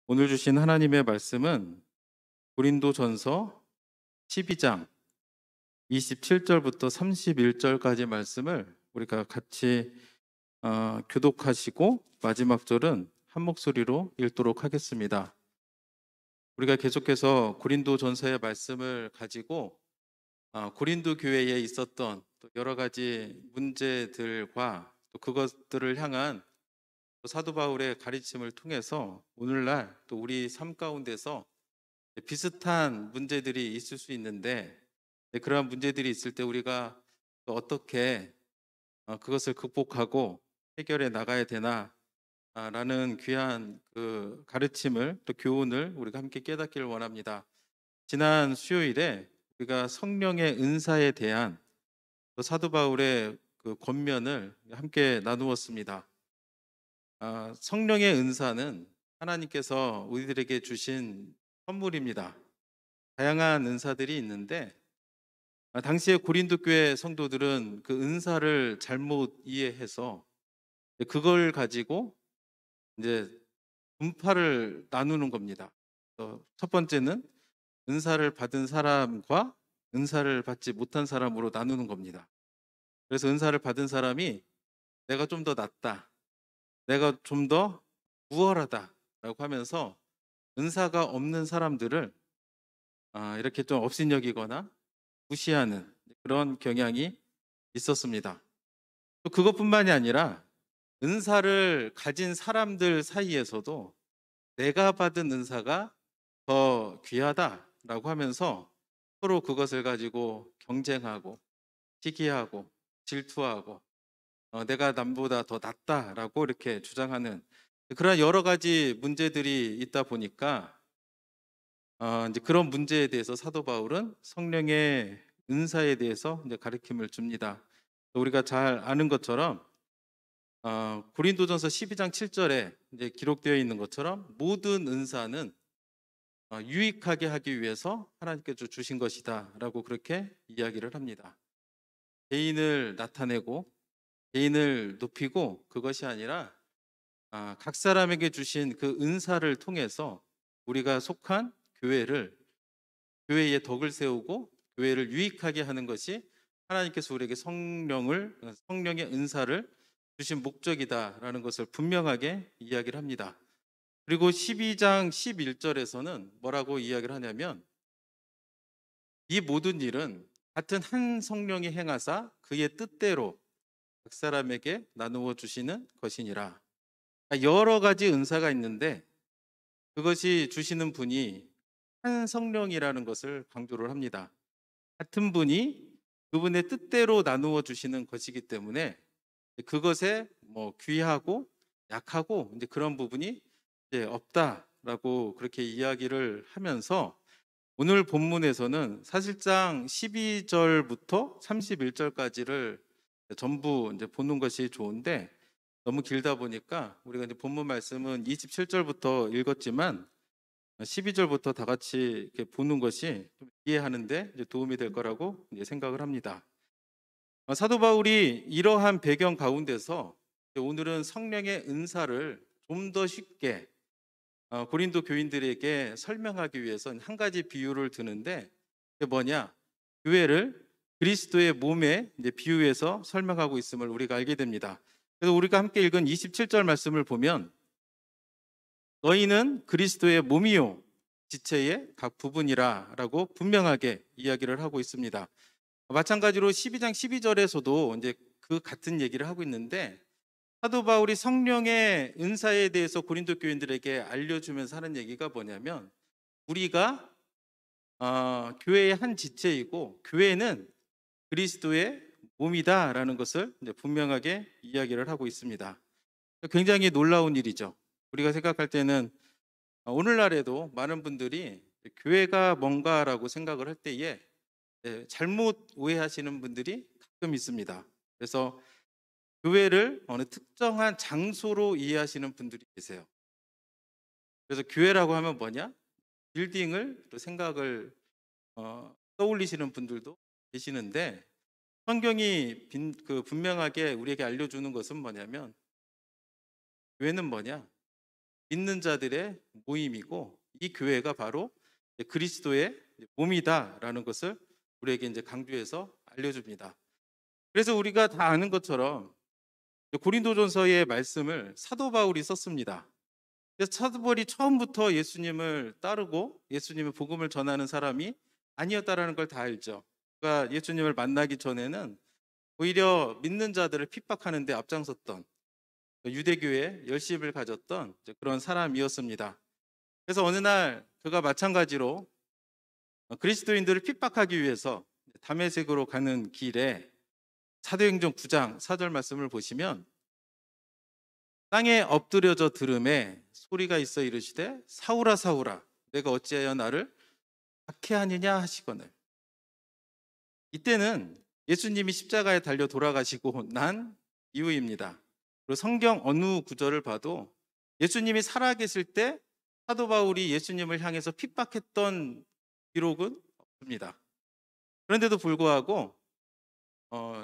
오늘 주신 하나님의 말씀은 고린도전서 12장 27절부터 31절까지 말씀을 우리가 같이 교독하시고 마지막 절은 한 목소리로 읽도록 하겠습니다. 우리가 계속해서 고린도전서의 말씀을 가지고 고린도 교회에 있었던 또 여러 가지 문제들과 또 그것들을 향한 또 사도 바울의 가르침을 통해서 오늘날 또 우리 삶 가운데서 비슷한 문제들이 있을 수 있는데, 그러한 문제들이 있을 때 우리가 또 어떻게 그것을 극복하고 해결해 나가야 되나 라는 귀한 그 가르침을 또 교훈을 우리가 함께 깨닫기를 원합니다. 지난 수요일에 우리가 성령의 은사에 대한 또 사도 바울의 그 권면을 함께 나누었습니다. 성령의 은사는 하나님께서 우리들에게 주신 선물입니다. 다양한 은사들이 있는데 당시에 고린도 교회 성도들은 그 은사를 잘못 이해해서 그걸 가지고 이제 분파를 나누는 겁니다. 첫 번째는 은사를 받은 사람과 은사를 받지 못한 사람으로 나누는 겁니다. 그래서 은사를 받은 사람이 내가 좀 더 낫다, 내가 좀 더 우월하다라고 하면서 은사가 없는 사람들을 이렇게 좀 업신여기거나 무시하는 그런 경향이 있었습니다. 또 그것뿐만이 아니라 은사를 가진 사람들 사이에서도 내가 받은 은사가 더 귀하다라고 하면서 서로 그것을 가지고 경쟁하고 시기하고 질투하고 내가 남보다 더 낫다라고 이렇게 주장하는 그런 여러 가지 문제들이 있다 보니까 이제 그런 문제에 대해서 사도 바울은 성령의 은사에 대해서 이제 가르침을 줍니다. 우리가 잘 아는 것처럼 고린도전서 12장 7절에 이제 기록되어 있는 것처럼 모든 은사는 유익하게 하기 위해서 하나님께서 주신 것이다라고 그렇게 이야기를 합니다. 개인을 나타내고 개인을 높이고 그것이 아니라 각 사람에게 주신 그 은사를 통해서 우리가 속한 교회의 덕을 세우고 교회를 유익하게 하는 것이 하나님께서 우리에게 성령의 은사를 주신 목적이다라는 것을 분명하게 이야기를 합니다. 그리고 12장 11절에서는 뭐라고 이야기를 하냐면 이 모든 일은 같은 한 성령이 행하사 그의 뜻대로 각 사람에게 나누어 주시는 것이니라. 여러 가지 은사가 있는데 그것이 주시는 분이 한 성령이라는 것을 강조를 합니다. 같은 분이 그분의 뜻대로 나누어 주시는 것이기 때문에 그것에 뭐 귀하고 약하고 이제 그런 부분이 이제 없다라고 그렇게 이야기를 하면서 오늘 본문에서는 사실상 12절부터 31절까지를 전부 이제 보는 것이 좋은데 너무 길다 보니까 우리가 이제 본문 말씀은 27절부터 읽었지만 12절부터 다 같이 이렇게 보는 것이 좀 이해하는데 이제 도움이 될 거라고 이제 생각을 합니다. 사도 바울이 이러한 배경 가운데서 오늘은 성령의 은사를 좀 더 쉽게 고린도 교인들에게 설명하기 위해서 한 가지 비유를 드는데 그게 뭐냐? 교회를 그리스도의 몸에 이제 비유해서 설명하고 있음을 우리가 알게 됩니다. 그래서 우리가 함께 읽은 27절 말씀을 보면 너희는 그리스도의 몸이요 지체의 각 부분이라라고 분명하게 이야기를 하고 있습니다. 마찬가지로 12장 12절에서도 이제 그 같은 얘기를 하고 있는데 사도 바울이 성령의 은사에 대해서 고린도 교인들에게 알려주면서 하는 얘기가 뭐냐면 우리가 교회의 한 지체이고 교회는 그리스도의 몸이다라는 것을 이제 분명하게 이야기를 하고 있습니다. 굉장히 놀라운 일이죠. 우리가 생각할 때는 오늘날에도 많은 분들이 교회가 뭔가라고 생각을 할 때에 잘못 오해하시는 분들이 가끔 있습니다. 그래서 교회를 어느 특정한 장소로 이해하시는 분들이 계세요. 그래서 교회라고 하면 뭐냐? 빌딩을 또 생각을 떠올리시는 분들도 계시는데 성경이 분명하게 우리에게 알려주는 것은 뭐냐면 교회는 뭐냐? 믿는 자들의 모임이고 이 교회가 바로 그리스도의 몸이다라는 것을 우리에게 이제 강조해서 알려줍니다. 그래서 우리가 다 아는 것처럼 고린도전서의 말씀을 사도 바울이 썼습니다. 그래서 사도 바울이 처음부터 예수님을 따르고 예수님의 복음을 전하는 사람이 아니었다라는 걸 다 알죠. 그러니까 예수님을 만나기 전에는 오히려 믿는 자들을 핍박하는 데 앞장섰던 유대교에 열심을 가졌던 그런 사람이었습니다. 그래서 어느 날 그가 마찬가지로 그리스도인들을 핍박하기 위해서 다메섹으로 가는 길에 사도행전 9장 4절 말씀을 보시면 땅에 엎드려져 들음에 소리가 있어 이르시되 사울아 사울아 내가 어찌하여 나를 박해하느냐 하시거늘. 이때는 예수님이 십자가에 달려 돌아가시고 난 이후입니다. 그리고 성경 어느 구절을 봐도 예수님이 살아계실 때 사도 바울이 예수님을 향해서 핍박했던 기록은 없습니다. 그런데도 불구하고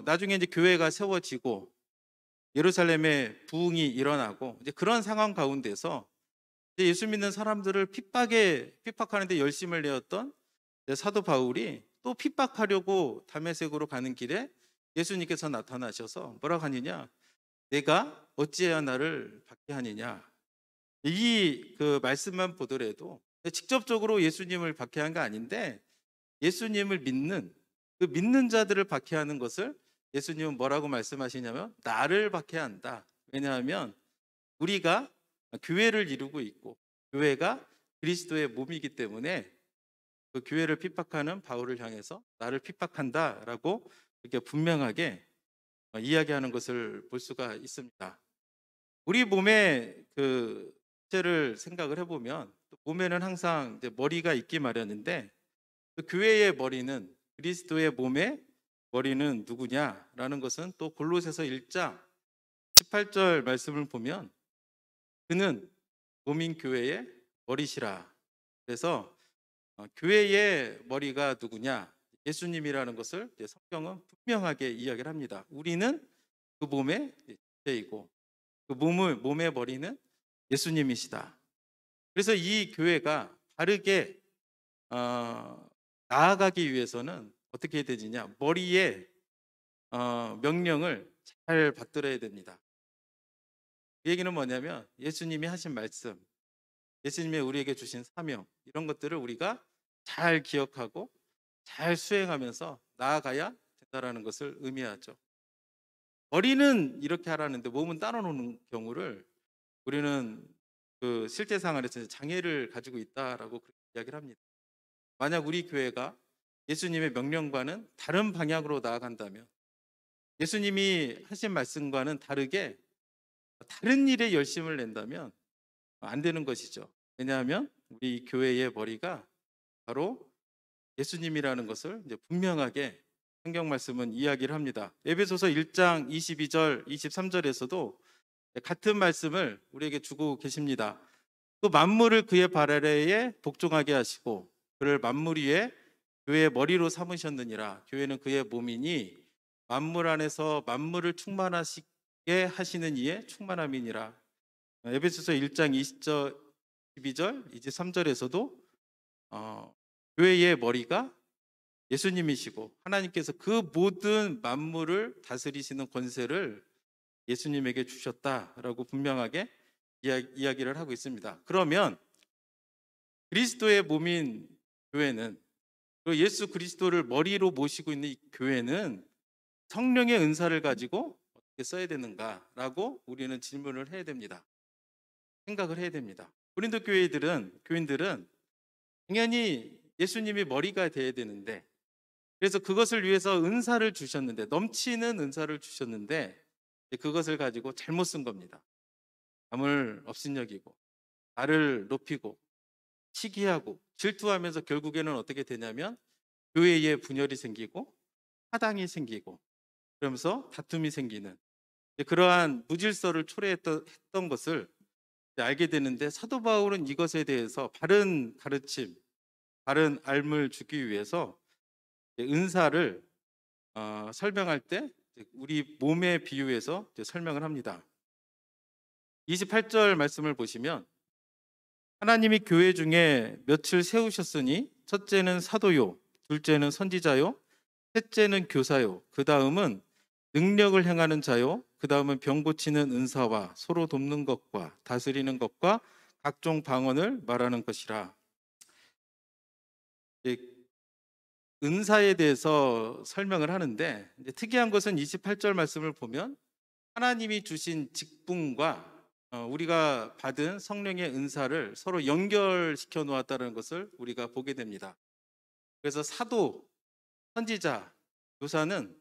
나중에 이제 교회가 세워지고 예루살렘에 부흥이 일어나고 이제 그런 상황 가운데서 이제 예수 믿는 사람들을 핍박하는데 열심을 내었던 사도 바울이 또 핍박하려고 다메섹으로 가는 길에 예수님께서 나타나셔서 뭐라고 하느냐? 내가 어찌해야 나를 박해하느냐? 이 그 말씀만 보더라도 직접적으로 예수님을 박해한 거 아닌데 예수님을 믿는 그 믿는 자들을 박해하는 것을 예수님은 뭐라고 말씀하시냐면 나를 박해한다. 왜냐하면 우리가 교회를 이루고 있고 교회가 그리스도의 몸이기 때문에 그 교회를 핍박하는 바울을 향해서 나를 핍박한다라고 이렇게 분명하게 이야기하는 것을 볼 수가 있습니다. 우리 몸의 그 자체를 생각을 해보면 몸에는 항상 이제 머리가 있기 마련인데 그 교회의 머리는 그리스도의 몸의 머리는 누구냐라는 것은 또 골로새서 1장 18절 말씀을 보면 그는 몸인 교회의 머리시라. 그래서 교회의 머리가 누구냐? 예수님이라는 것을 성경은 분명하게 이야기를 합니다. 우리는 그 몸의 지체이고 그 몸의 머리는 예수님이시다. 그래서 이 교회가 바르게 나아가기 위해서는 어떻게 해야 되느냐? 머리에 명령을 잘 받들어야 됩니다. 그 얘기는 뭐냐면 예수님이 하신 말씀, 예수님이 우리에게 주신 사명 이런 것들을 우리가 잘 기억하고 잘 수행하면서 나아가야 된다라는 것을 의미하죠. 머리는 이렇게 하라는데 몸은 따로 노는 경우를 우리는 그 실제생활에서 장애를 가지고 있다라고 그렇게 이야기를 합니다. 만약 우리 교회가 예수님의 명령과는 다른 방향으로 나아간다면 예수님이 하신 말씀과는 다르게 다른 일에 열심을 낸다면 안 되는 것이죠. 왜냐하면 우리 교회의 머리가 바로 예수님이라는 것을 이제 분명하게 성경 말씀은 이야기를 합니다. 에베소서 1장 22절 23절에서도 같은 말씀을 우리에게 주고 계십니다. 또 만물을 그의 발 아래에 복종하게 하시고 그를 만물 위에 교회의 머리로 삼으셨느니라. 교회는 그의 몸이니 만물 안에서 만물을 충만하시게 하시는 이의 충만함이니라. 에베소서 1장 20절 22절 23절에서도 교회의 머리가 예수님이시고 하나님께서 그 모든 만물을 다스리시는 권세를 예수님에게 주셨다라고 분명하게 이야기를 하고 있습니다. 그러면 그리스도의 몸인 교회는 그리고 예수 그리스도를 머리로 모시고 있는 이 교회는 성령의 은사를 가지고 어떻게 써야 되는가라고 우리는 질문을 해야 됩니다. 생각을 해야 됩니다. 고린도 교인들은 당연히 예수님이 머리가 돼야 되는데 그래서 그것을 위해서 은사를 주셨는데 넘치는 은사를 주셨는데 그것을 가지고 잘못 쓴 겁니다. 남을 업신여기고 나를 높이고 시기하고 질투하면서 결국에는 어떻게 되냐면 교회에 분열이 생기고 파당이 생기고 그러면서 다툼이 생기는 그러한 무질서를 초래했던 것을 알게 되는데 사도 바울은 이것에 대해서 바른 가르침, 바른 알을 주기 위해서 은사를 설명할 때 우리 몸에 비유해서 설명을 합니다. 28절 말씀을 보시면 하나님이 교회 중에 몇을 세우셨으니 첫째는 사도요, 둘째는 선지자요, 셋째는 교사요, 그 다음은 능력을 행하는 자요, 그 다음은 병 고치는 은사와 서로 돕는 것과 다스리는 것과 각종 방언을 말하는 것이라. 이 은사에 대해서 설명을 하는데, 이제 특이한 것은 28절 말씀을 보면 하나님이 주신 직분과 우리가 받은 성령의 은사를 서로 연결시켜 놓았다는 것을 우리가 보게 됩니다. 그래서 사도, 선지자, 교사는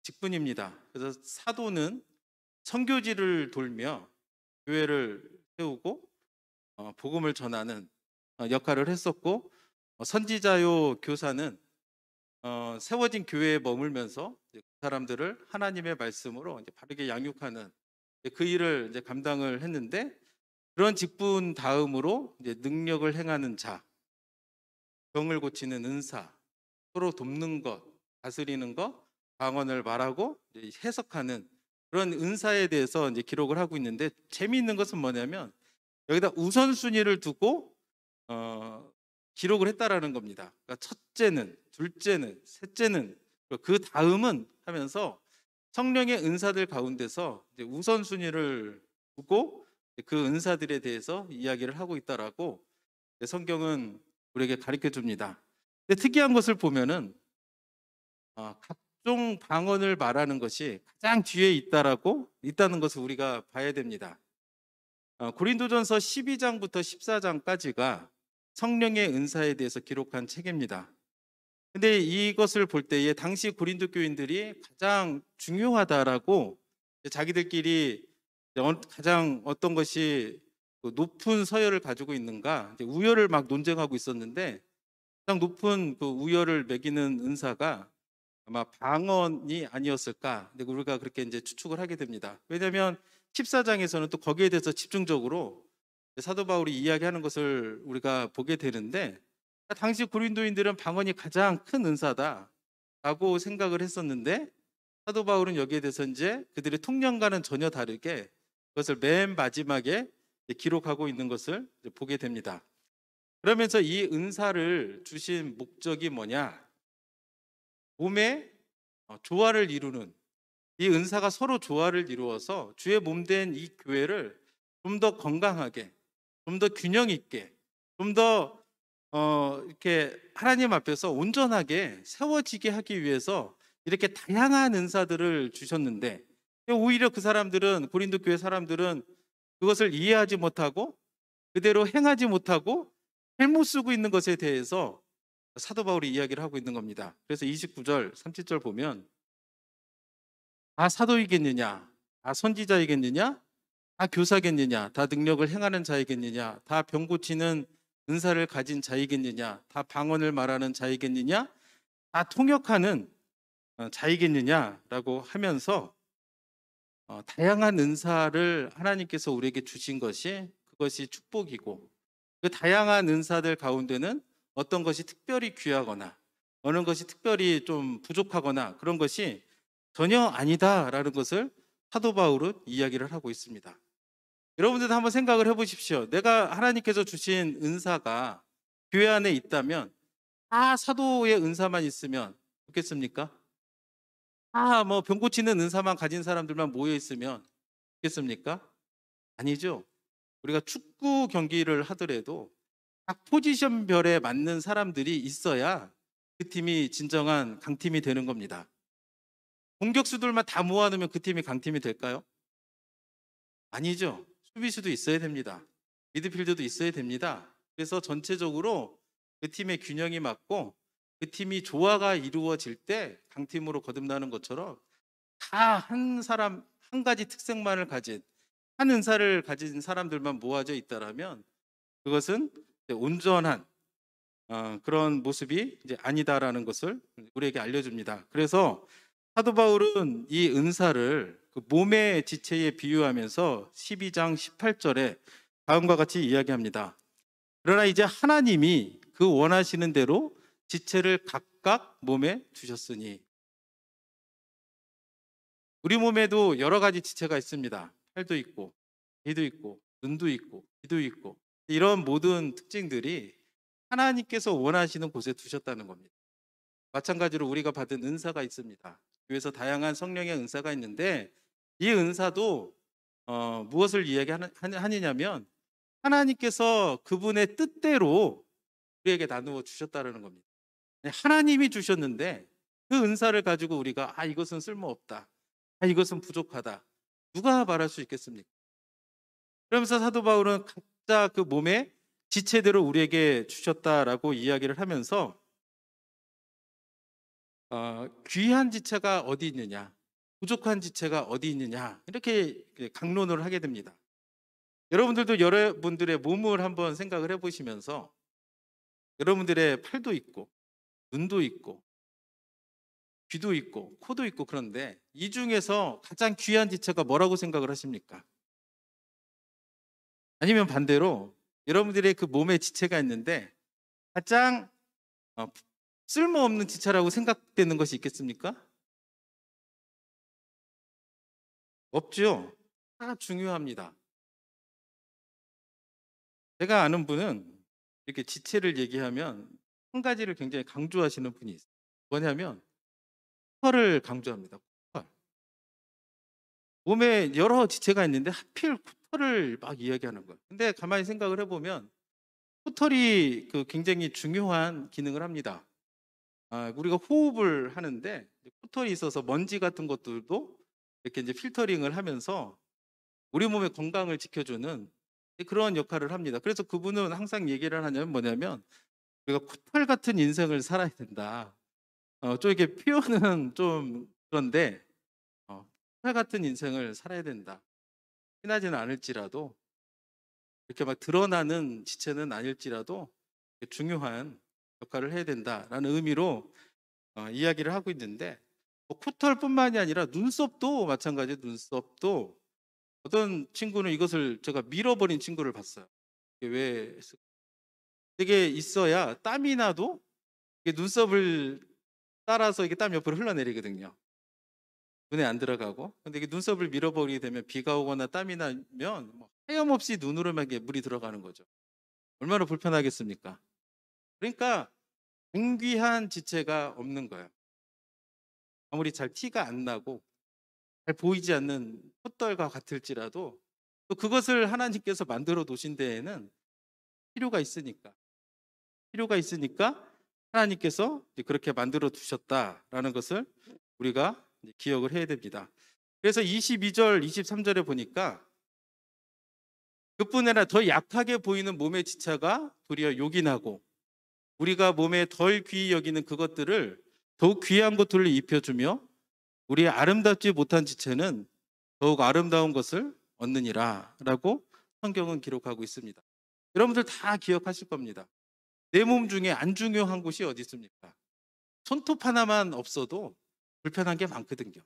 직분입니다. 그래서 사도는 선교지를 돌며 교회를 세우고 복음을 전하는 역할을 했었고, 선지자요 교사는 세워진 교회에 머물면서 그 사람들을 하나님의 말씀으로 이제 바르게 양육하는 그 일을 이제 감당을 했는데, 그런 직분 다음으로 이제 능력을 행하는 자, 병을 고치는 은사, 서로 돕는 것, 다스리는 것, 방언을 말하고 이제 해석하는 그런 은사에 대해서 이제 기록을 하고 있는데, 재미있는 것은 뭐냐면 여기다 우선순위를 두고 기록을 했다라는 겁니다. 그러니까 첫째는, 둘째는, 셋째는, 그 다음은 하면서 성령의 은사들 가운데서 이제 우선순위를 두고 그 은사들에 대해서 이야기를 하고 있다라고 성경은 우리에게 가르쳐 줍니다. 근데 특이한 것을 보면은 각종 방언을 말하는 것이 가장 뒤에 있다는 것을 우리가 봐야 됩니다. 고린도전서 12장부터 14장까지가 성령의 은사에 대해서 기록한 책입니다. 근데 이것을 볼 때에 당시 고린도 교인들이 가장 중요하다라고 자기들끼리 가장 어떤 것이 높은 서열을 가지고 있는가 우열을 막 논쟁하고 있었는데, 가장 높은 그 우열을 매기는 은사가 아마 방언이 아니었을까, 근데 우리가 그렇게 이제 추측을 하게 됩니다. 왜냐하면 14장에서는 또 거기에 대해서 집중적으로 사도 바울이 이야기하는 것을 우리가 보게 되는데, 당시 고린도인들은 방언이 가장 큰 은사다라고 생각을 했었는데, 사도 바울은 여기에 대해서 이제 그들의 통념과는 전혀 다르게 그것을 맨 마지막에 기록하고 있는 것을 보게 됩니다. 그러면서 이 은사를 주신 목적이 뭐냐? 몸의 조화를 이루는, 이 은사가 서로 조화를 이루어서 주의 몸된 이 교회를 좀 더 건강하게, 좀 더 균형 있게, 좀 더 이렇게 하나님 앞에서 온전하게 세워지게 하기 위해서 이렇게 다양한 은사들을 주셨는데, 오히려 그 사람들은, 고린도 교회 사람들은 그것을 이해하지 못하고 그대로 행하지 못하고 잘못 쓰고 있는 것에 대해서 사도 바울이 이야기를 하고 있는 겁니다. 그래서 29절, 30절 보면 다 사도이겠느냐, 다 선지자이겠느냐, 다 교사겠느냐, 다 능력을 행하는 자이겠느냐, 다 병 고치는 은사를 가진 자이겠느냐, 다 방언을 말하는 자이겠느냐, 다 통역하는 자이겠느냐라고 하면서 다양한 은사를 하나님께서 우리에게 주신 그것이 축복이고, 그 다양한 은사들 가운데는 어떤 것이 특별히 귀하거나 어느 것이 특별히 좀 부족하거나 그런 것이 전혀 아니다라는 것을 사도 바울은 이야기를 하고 있습니다. 여러분들도 한번 생각을 해보십시오. 내가 하나님께서 주신 은사가 교회 안에 있다면 다 사도의 은사만 있으면 좋겠습니까? 뭐 병 고치는 은사만 가진 사람들만 모여 있으면 좋겠습니까? 아니죠. 우리가 축구 경기를 하더라도 각 포지션별에 맞는 사람들이 있어야 그 팀이 진정한 강팀이 되는 겁니다. 공격수들만 다 모아놓으면 그 팀이 강팀이 될까요? 아니죠. 수비수도 있어야 됩니다. 미드필더도 있어야 됩니다. 그래서 전체적으로 그 팀의 균형이 맞고 그 팀이 조화가 이루어질 때 강팀으로 거듭나는 것처럼 다 한 사람 한 가지 특색만을 가진, 한 은사를 가진 사람들만 모아져 있다라면 그것은 온전한 그런 모습이 이제 아니다라는 것을 우리에게 알려줍니다. 그래서 사도 바울은 이 은사를 그 몸의 지체에 비유하면서 12장 18절에 다음과 같이 이야기합니다. 그러나 이제 하나님이 그 원하시는 대로 지체를 각각 몸에 주셨으니. 우리 몸에도 여러 가지 지체가 있습니다. 팔도 있고, 귀도 있고, 눈도 있고, 귀도 있고, 이런 모든 특징들이 하나님께서 원하시는 곳에 두셨다는 겁니다. 마찬가지로 우리가 받은 은사가 있습니다. 교회에서 다양한 성령의 은사가 있는데 이 은사도 무엇을 이야기하느냐면 하나님께서 그분의 뜻대로 우리에게 나누어 주셨다는 겁니다. 하나님이 주셨는데 그 은사를 가지고 우리가 이것은 쓸모없다, 이것은 부족하다, 누가 말할 수 있겠습니까? 그러면서 사도 바울은 각자 그 몸의 지체대로 우리에게 주셨다라고 이야기를 하면서 귀한 지체가 어디 있느냐, 부족한 지체가 어디 있느냐, 이렇게 강론을 하게 됩니다. 여러분들도 여러분들의 몸을 한번 생각을 해보시면서 여러분들의 팔도 있고 눈도 있고 귀도 있고 코도 있고, 그런데 이 중에서 가장 귀한 지체가 뭐라고 생각을 하십니까? 아니면 반대로 여러분들의 그 몸에 지체가 있는데 가장 쓸모없는 지체라고 생각되는 것이 있겠습니까? 없죠. 다 중요합니다. 제가 아는 분은 이렇게 지체를 얘기하면 한 가지를 굉장히 강조하시는 분이 있어요. 뭐냐면 코털을 강조합니다. 코털. 몸에 여러 지체가 있는데 하필 코털을 막 이야기하는 거예요. 근데 가만히 생각을 해보면 코털이 굉장히 중요한 기능을 합니다. 우리가 호흡을 하는데 코털이 있어서 먼지 같은 것들도 이렇게 이제 필터링을 하면서 우리 몸의 건강을 지켜주는 그런 역할을 합니다. 그래서 그분은 항상 얘기를 하냐면 뭐냐면 우리가 코털 같은 인생을 살아야 된다. 좀 이렇게 표현은 좀 그런데 코털 같은 인생을 살아야 된다. 흔하지는 않을지라도 이렇게 막 드러나는 지체는 아닐지라도 중요한 역할을 해야 된다라는 의미로 이야기를 하고 있는데, 코털뿐만이 아니라 눈썹도 마찬가지. 눈썹도 어떤 친구는 이것을, 제가 밀어버린 친구를 봤어요. 이게 왜 되게 있어야 땀이 나도 이게 눈썹을 따라서 이게 땀 옆으로 흘러내리거든요. 눈에 안 들어가고. 근데 이게 눈썹을 밀어버리게 되면 비가 오거나 땀이 나면 하염없이 눈으로만 이게 물이 들어가는 거죠. 얼마나 불편하겠습니까? 그러니까 공귀한 지체가 없는 거예요. 아무리 잘 티가 안 나고 잘 보이지 않는 콧떨과 같을지라도 또 그것을 하나님께서 만들어 놓으신 데에는 필요가 있으니까 하나님께서 그렇게 만들어 두셨다라는 것을 우리가 기억을 해야 됩니다. 그래서 22절, 23절에 보니까 그뿐 아니라 더 약하게 보이는 몸의 지체가 도리어 요긴하고 우리가 몸에 덜 귀히 여기는 그것들을 더욱 귀한 것들을 입혀주며 우리의 아름답지 못한 지체는 더욱 아름다운 것을 얻느니라 라고 성경은 기록하고 있습니다. 여러분들 다 기억하실 겁니다. 내 몸 중에 안 중요한 곳이 어디 있습니까? 손톱 하나만 없어도 불편한 게 많거든요.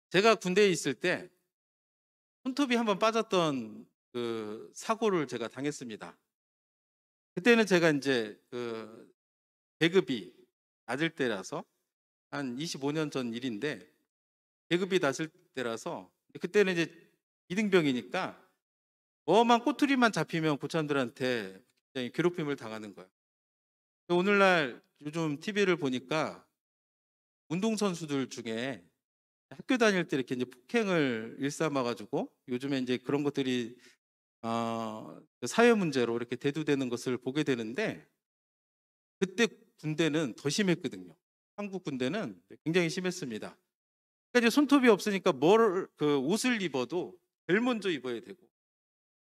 제가 군대에 있을 때 손톱이 한번 빠졌던 그 사고를 제가 당했습니다. 그때는 제가 이제 계급이 낮을 때라서 한 25년 전 일인데, 계급이 낮을 때라서 그때는 이제 이등병이니까 뭐만 꼬투리만 잡히면 고참들한테 굉장히 괴롭힘을 당하는 거예요. 오늘날 요즘 TV를 보니까 운동선수들 중에 학교 다닐 때 이렇게 이제 폭행을 일삼아가지고 요즘에 이제 그런 것들이 사회 문제로 이렇게 대두되는 것을 보게 되는데, 그때 군대는 더 심했거든요. 한국 군대는 굉장히 심했습니다. 그러니까 이제 손톱이 없으니까 옷을 입어도 제일 먼저 입어야 되고,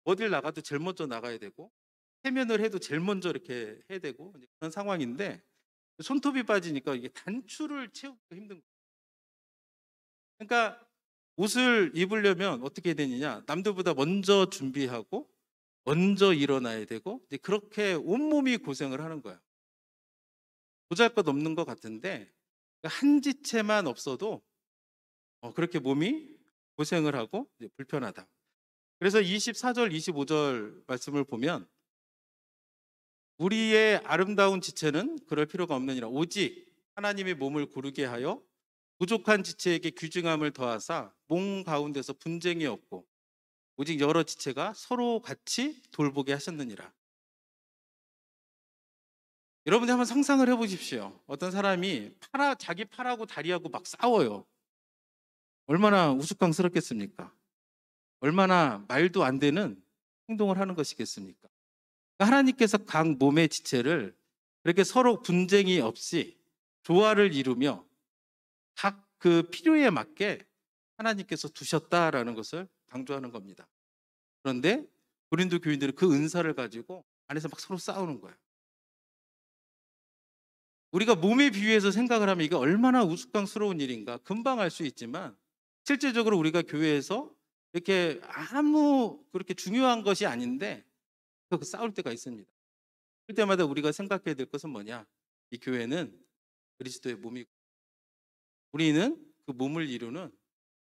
어딜 나가도 제일 먼저 나가야 되고, 세면을 해도 제일 먼저 이렇게 해야 되고, 그런 상황인데 손톱이 빠지니까 이게 단추를 채우기가 힘든 거예요. 그러니까 옷을 입으려면 어떻게 되느냐, 남들보다 먼저 준비하고 먼저 일어나야 되고, 이제 그렇게 온몸이 고생을 하는 거예요. 보잘것 없는 것 같은데 한 지체만 없어도 그렇게 몸이 고생을 하고 이제 불편하다. 그래서 24절, 25절 말씀을 보면 우리의 아름다운 지체는 그럴 필요가 없느니라. 오직 하나님의 몸을 고르게 하여 부족한 지체에게 귀중함을 더하사 몸 가운데서 분쟁이 없고 오직 여러 지체가 서로 같이 돌보게 하셨느니라. 여러분들 한번 상상을 해보십시오. 어떤 사람이 자기 팔하고 다리하고 막 싸워요. 얼마나 우스꽝스럽겠습니까? 얼마나 말도 안 되는 행동을 하는 것이겠습니까? 하나님께서 각 몸의 지체를 그렇게 서로 분쟁이 없이 조화를 이루며 각 그 필요에 맞게 하나님께서 두셨다라는 것을 강조하는 겁니다. 그런데 고린도 교인들은 그 은사를 가지고 안에서 막 서로 싸우는 거예요. 우리가 몸에 비유해서 생각을 하면 이게 얼마나 우스꽝스러운 일인가 금방 알 수 있지만, 실제적으로 우리가 교회에서 이렇게 아무 그렇게 중요한 것이 아닌데 싸울 때가 있습니다. 그럴 때마다 우리가 생각해야 될 것은 뭐냐? 이 교회는 그리스도의 몸이고 우리는 그 몸을 이루는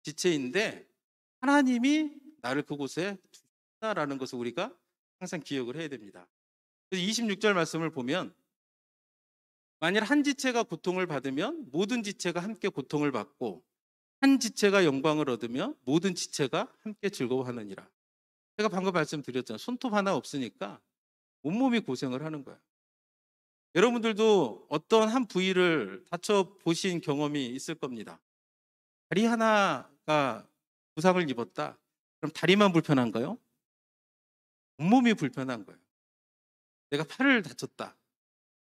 지체인데 하나님이 나를 그곳에 두셨다라는 것을 우리가 항상 기억을 해야 됩니다. 그래서 26절 말씀을 보면, 만일 한 지체가 고통을 받으면 모든 지체가 함께 고통을 받고 한 지체가 영광을 얻으며 모든 지체가 함께 즐거워하느니라. 제가 방금 말씀드렸잖아요. 손톱 하나 없으니까 온몸이 고생을 하는 거예요. 여러분들도 어떤 한 부위를 다쳐 보신 경험이 있을 겁니다. 다리 하나가 부상을 입었다. 그럼 다리만 불편한가요? 온몸이 불편한 거예요. 내가 팔을 다쳤다.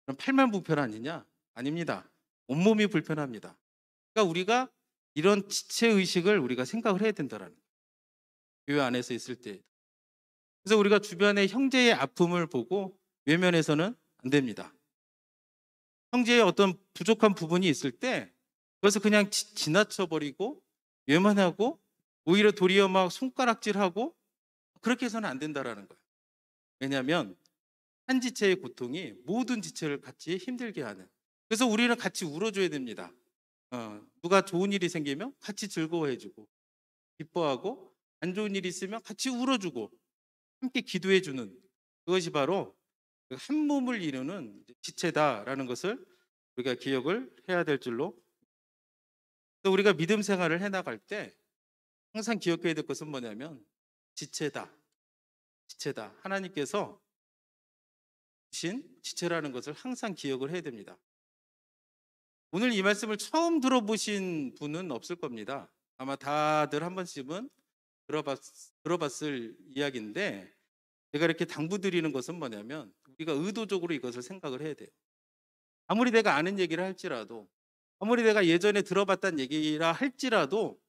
그럼 팔만 불편 아니냐? 아닙니다. 온몸이 불편합니다. 그러니까 우리가 이런 지체 의식을 우리가 생각을 해야 된다라는 거예요. 교회 안에서 있을 때. 그래서 우리가 주변의 형제의 아픔을 보고 외면해서는 안 됩니다. 형제의 어떤 부족한 부분이 있을 때 그것을 그냥 지나쳐 버리고 외면하고 오히려 도리어 막 손가락질하고 그렇게 해서는 안 된다라는 거예요. 왜냐하면 한 지체의 고통이 모든 지체를 같이 힘들게 하는. 그래서 우리는 같이 울어줘야 됩니다. 누가 좋은 일이 생기면 같이 즐거워해주고 기뻐하고, 안 좋은 일이 있으면 같이 울어주고 함께 기도해주는, 그것이 바로 한 몸을 이루는 지체다라는 것을 우리가 기억을 해야 될 줄로. 또 우리가 믿음 생활을 해나갈 때 항상 기억해야 될 것은 뭐냐면 지체다. 하나님께서 주신 지체라는 것을 항상 기억을 해야 됩니다. 오늘 이 말씀을 처음 들어보신 분은 없을 겁니다. 아마 다들 한 번씩은 들어봤을 이야기인데, 제가 이렇게 당부드리는 것은 뭐냐면 우리가 의도적으로 이것을 생각을 해야 돼요. 아무리 내가 아는 얘기를 할지라도, 아무리 내가 예전에 들어봤다는 얘기라 할지라도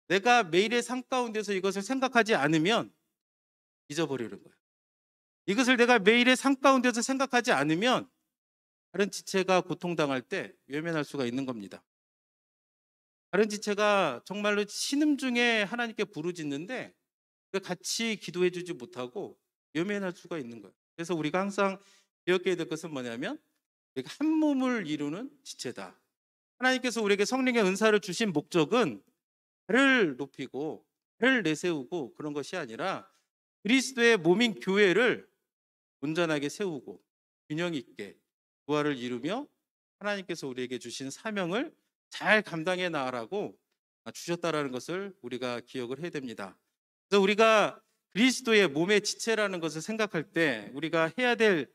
내가 매일의 삶 가운데서 이것을 생각하지 않으면 잊어버리는 거예요. 이것을 내가 매일의 삶 가운데서 생각하지 않으면 다른 지체가 고통당할 때 외면할 수가 있는 겁니다. 다른 지체가 정말로 신음중에 하나님께 부르짖는데 같이 기도해 주지 못하고 외면할 수가 있는 거예요. 그래서 우리가 항상 기억해야 될 것은 뭐냐면 우리가 한 몸을 이루는 지체다. 하나님께서 우리에게 성령의 은사를 주신 목적은 나를 높이고 나를 내세우고 그런 것이 아니라 그리스도의 몸인 교회를 온전하게 세우고 균형 있게 부활을 이루며 하나님께서 우리에게 주신 사명을 잘 감당해 나가라고 주셨다라는 것을 우리가 기억을 해야 됩니다. 그래서 우리가 그리스도의 몸의 지체라는 것을 생각할 때 우리가 해야 될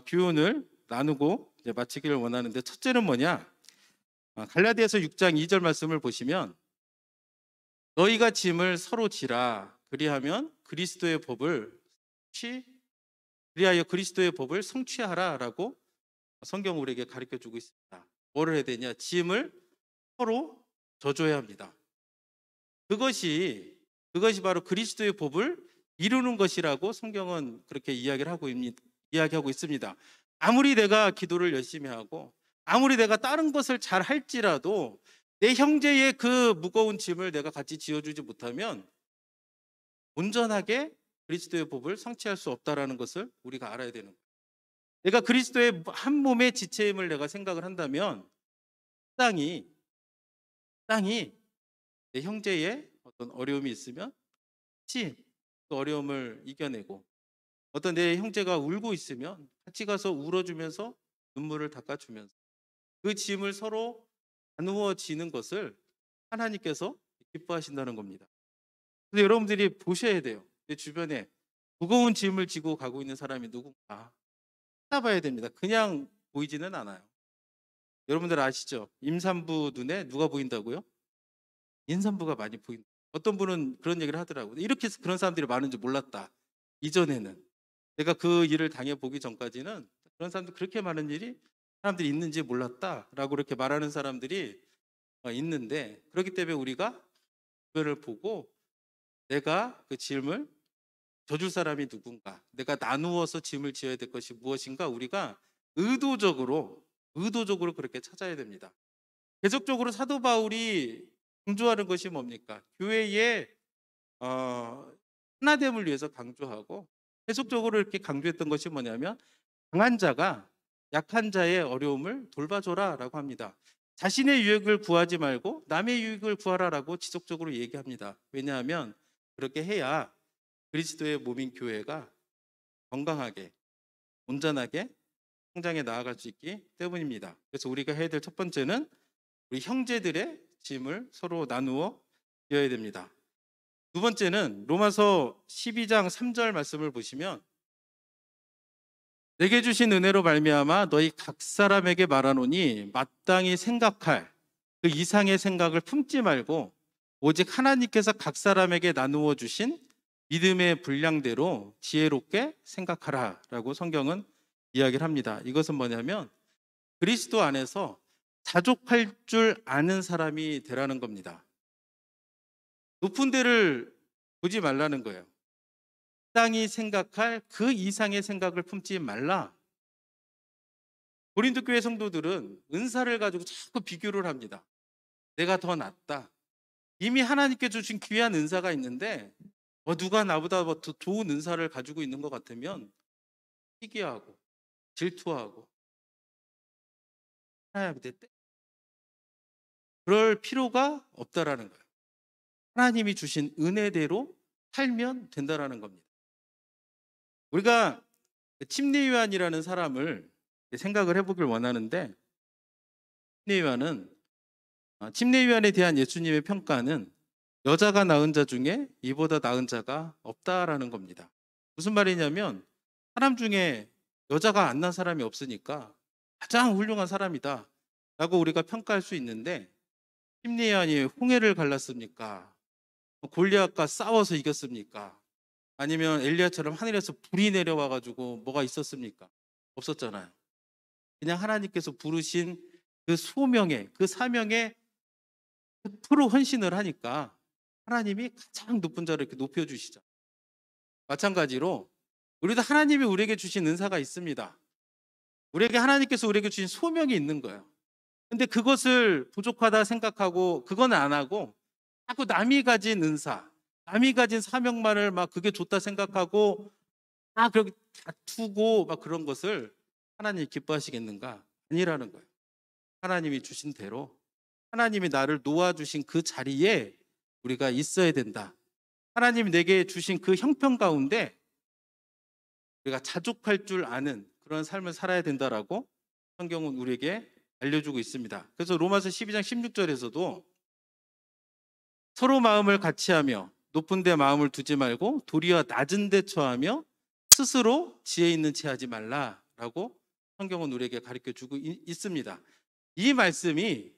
교훈을 나누고 이제 마치기를 원하는데, 첫째는 뭐냐? 갈라디아서 6장 2절 말씀을 보시면, 너희가 짐을 서로 지라 그리하면 그리하여 그리스도의 법을 성취하라라고 성경 우리에게 가르쳐 주고 있습니다. 뭐를 해야 되냐? 짐을 서로 져줘야 합니다. 그것이 바로 그리스도의 법을 이루는 것이라고 성경은 그렇게 이야기하고 있습니다. 아무리 내가 기도를 열심히 하고 아무리 내가 다른 것을 잘 할지라도 내 형제의 그 무거운 짐을 내가 같이 지어주지 못하면 온전하게 그리스도의 법을 성취할 수 없다라는 것을 우리가 알아야 되는 거예요. 내가 그리스도의 한 몸의 지체임을 내가 생각을 한다면 땅이 내 형제의 어떤 어려움이 있으면 같이 그 어려움을 이겨내고, 어떤 내 형제가 울고 있으면 같이 가서 울어주면서 눈물을 닦아주면서 그 짐을 서로 나누어지는 것을 하나님께서 기뻐하신다는 겁니다. 근데 여러분들이 보셔야 돼요. 내 주변에 무거운 짐을 지고 가고 있는 사람이 누군가 찾아봐야 됩니다. 그냥 보이지는 않아요. 여러분들 아시죠? 임산부 눈에 누가 보인다고요? 임산부가 많이 보인다. 어떤 분은 그런 얘기를 하더라고요. 이렇게 그런 사람들이 많은 줄 몰랐다. 이전에는. 내가 그 일을 당해보기 전까지는 그런 사람들 그렇게 많은 일이 사람들이 있는지 몰랐다라고 이렇게 말하는 사람들이 있는데, 그렇기 때문에 우리가 그거를 보고 내가 그 짐을 져줄 사람이 누군가, 내가 나누어서 짐을 지어야 될 것이 무엇인가, 우리가 의도적으로 그렇게 찾아야 됩니다. 계속적으로 사도 바울이 강조하는 것이 뭡니까? 교회의 하나됨을 위해서 강조하고, 계속적으로 이렇게 강조했던 것이 뭐냐면, 강한 자가 약한 자의 어려움을 돌봐줘라라고 합니다. 자신의 유익을 구하지 말고 남의 유익을 구하라라고 지속적으로 얘기합니다. 왜냐하면 그렇게 해야 그리스도의 몸인 교회가 건강하게, 온전하게 성장해 나아갈 수 있기 때문입니다. 그래서 우리가 해야 될 첫 번째는 우리 형제들의 짐을 서로 나누어 지어야 됩니다. 두 번째는 로마서 12장 3절 말씀을 보시면, 내게 주신 은혜로 말미암아 너희 각 사람에게 말하노니 마땅히 생각할 그 이상의 생각을 품지 말고 오직 하나님께서 각 사람에게 나누어 주신 믿음의 분량대로 지혜롭게 생각하라라고 성경은 이야기를 합니다. 이것은 뭐냐면 그리스도 안에서 자족할 줄 아는 사람이 되라는 겁니다. 높은 데를 보지 말라는 거예요. 마땅히 생각할 그 이상의 생각을 품지 말라. 고린도 교회 성도들은 은사를 가지고 자꾸 비교를 합니다. 내가 더 낫다. 이미 하나님께 주신 귀한 은사가 있는데 누가 나보다 더 좋은 은사를 가지고 있는 것 같으면 시기하고 질투하고 그럴 필요가 없다라는 거예요. 하나님이 주신 은혜대로 살면 된다라는 겁니다. 우리가 침례요한이라는 사람을 생각을 해보길 원하는데, 침례요한에 대한 예수님의 평가는 여자가 낳은 자 중에 이보다 나은 자가 없다라는 겁니다. 무슨 말이냐면 사람 중에 여자가 안 낳은 사람이 없으니까 가장 훌륭한 사람이다 라고 우리가 평가할 수 있는데, 침례요한이 홍해를 갈랐습니까? 골리앗과 싸워서 이겼습니까? 아니면 엘리야처럼 하늘에서 불이 내려와가지고 뭐가 있었습니까? 없었잖아요. 그냥 하나님께서 부르신 그 소명에, 그 사명에 100% 헌신을 하니까 하나님이 가장 높은 자를 이렇게 높여주시죠. 마찬가지로 우리도 하나님이 우리에게 주신 은사가 있습니다. 하나님께서 우리에게 주신 소명이 있는 거예요. 근데 그것을 부족하다 생각하고 그건 안 하고 자꾸 남이 가진 은사, 남이 가진 사명만을 막 그게 좋다 생각하고 그렇게 다투고 막 그런 것을 하나님이 기뻐하시겠는가? 아니라는 거예요. 하나님이 주신 대로, 하나님이 나를 놓아주신 그 자리에 우리가 있어야 된다. 하나님이 내게 주신 그 형편 가운데 우리가 자족할 줄 아는 그런 삶을 살아야 된다라고 성경은 우리에게 알려주고 있습니다. 그래서 로마서 12장 16절에서도 서로 마음을 같이하며 높은 데 마음을 두지 말고 도리어 낮은 데 처하며 스스로 지혜 있는 채 하지 말라라고 성경은 우리에게 가르쳐주고 있습니다. 이 말씀이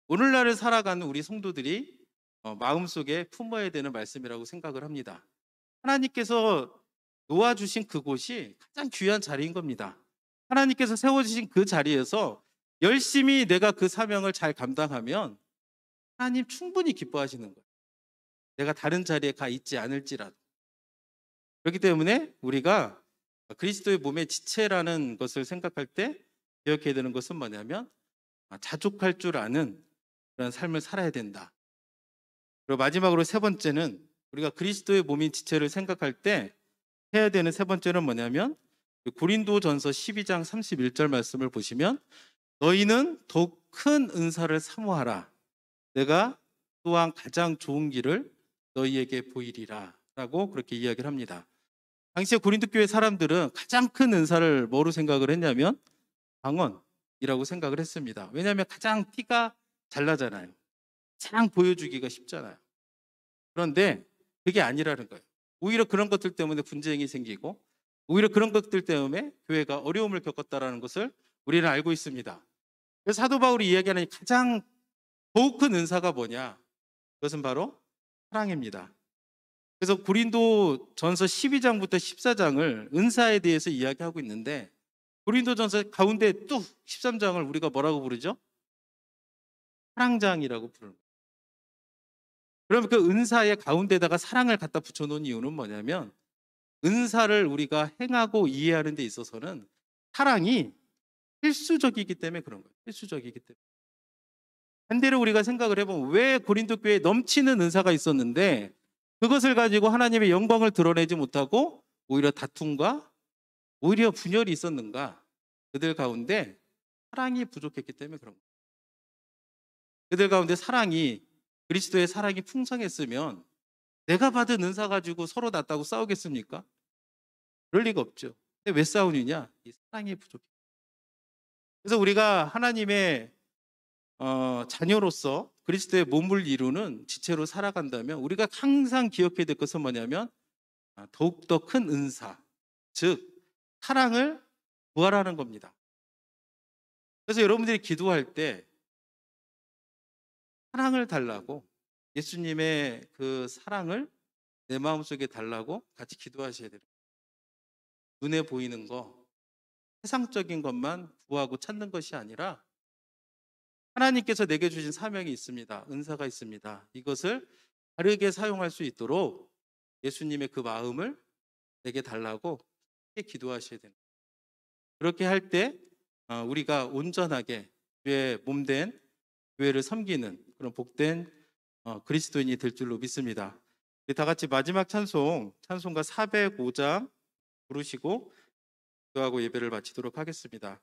오늘날을 살아가는 우리 성도들이 마음속에 품어야 되는 말씀이라고 생각을 합니다. 하나님께서 놓아주신 그곳이 가장 귀한 자리인 겁니다. 하나님께서 세워주신 그 자리에서 열심히 내가 그 사명을 잘 감당하면 하나님 충분히 기뻐하시는 거예요. 내가 다른 자리에 가 있지 않을지라도. 그렇기 때문에 우리가 그리스도의 몸의 지체라는 것을 생각할 때 기억해야 되는 것은 뭐냐면 자족할 줄 아는 그런 삶을 살아야 된다. 그리고 마지막으로 세 번째는 우리가 그리스도의 몸인 지체를 생각할 때 해야 되는 세 번째는 뭐냐면 고린도전서 12장 31절 말씀을 보시면, 너희는 더욱 큰 은사를 사모하라. 내가 또한 가장 좋은 길을 너희에게 보이리라 라고 그렇게 이야기를 합니다. 당시에 고린도 교회 사람들은 가장 큰 은사를 뭐로 생각을 했냐면 방언이라고 생각을 했습니다. 왜냐하면 가장 티가 잘 나잖아요. 가장 보여주기가 쉽잖아요. 그런데 그게 아니라는 거예요. 오히려 그런 것들 때문에 분쟁이 생기고 오히려 그런 것들 때문에 교회가 어려움을 겪었다라는 것을 우리는 알고 있습니다. 그래서 사도 바울이 이야기하는 가장 더욱 큰 은사가 뭐냐? 그것은 바로 사랑입니다. 그래서 고린도 전서 12장부터 14장을 은사에 대해서 이야기하고 있는데 고린도 전서 가운데 뚝 13장을 우리가 뭐라고 부르죠? 사랑장이라고 부르는 거예요. 그러면 그 은사의 가운데다가 사랑을 갖다 붙여놓은 이유는 뭐냐면 은사를 우리가 행하고 이해하는 데 있어서는 사랑이 필수적이기 때문에 그런 거예요. 필수적이기 때문에. 반대로 우리가 생각을 해보면 왜 고린도 교회에 넘치는 은사가 있었는데 그것을 가지고 하나님의 영광을 드러내지 못하고 오히려 다툼과 오히려 분열이 있었는가? 그들 가운데 사랑이 부족했기 때문에 그런 거예요. 그들 가운데 사랑이 그리스도의 사랑이 풍성했으면 내가 받은 은사 가지고 서로 낫다고 싸우겠습니까? 그럴 리가 없죠. 근데 왜 싸우느냐? 이 사랑이 부족해. 그래서 우리가 하나님의 자녀로서 그리스도의 몸을 이루는 지체로 살아간다면 우리가 항상 기억해야 될 것은 뭐냐면 더욱더 큰 은사, 즉 사랑을 구하라는 겁니다. 그래서 여러분들이 기도할 때 사랑을 달라고 예수님의 그 사랑을 내 마음속에 달라고 같이 기도하셔야 돼요. 눈에 보이는 거, 세상적인 것만 구하고 찾는 것이 아니라 하나님께서 내게 주신 사명이 있습니다. 은사가 있습니다. 이것을 바르게 사용할 수 있도록 예수님의 그 마음을 내게 달라고 기도하셔야 됩니다. 그렇게 할 때 우리가 온전하게 주의 몸된 교회를 섬기는 그런 복된 그리스도인이 될 줄로 믿습니다. 우리 다 같이 마지막 찬송가 405장 부르시고 기도하고 예배를 마치도록 하겠습니다.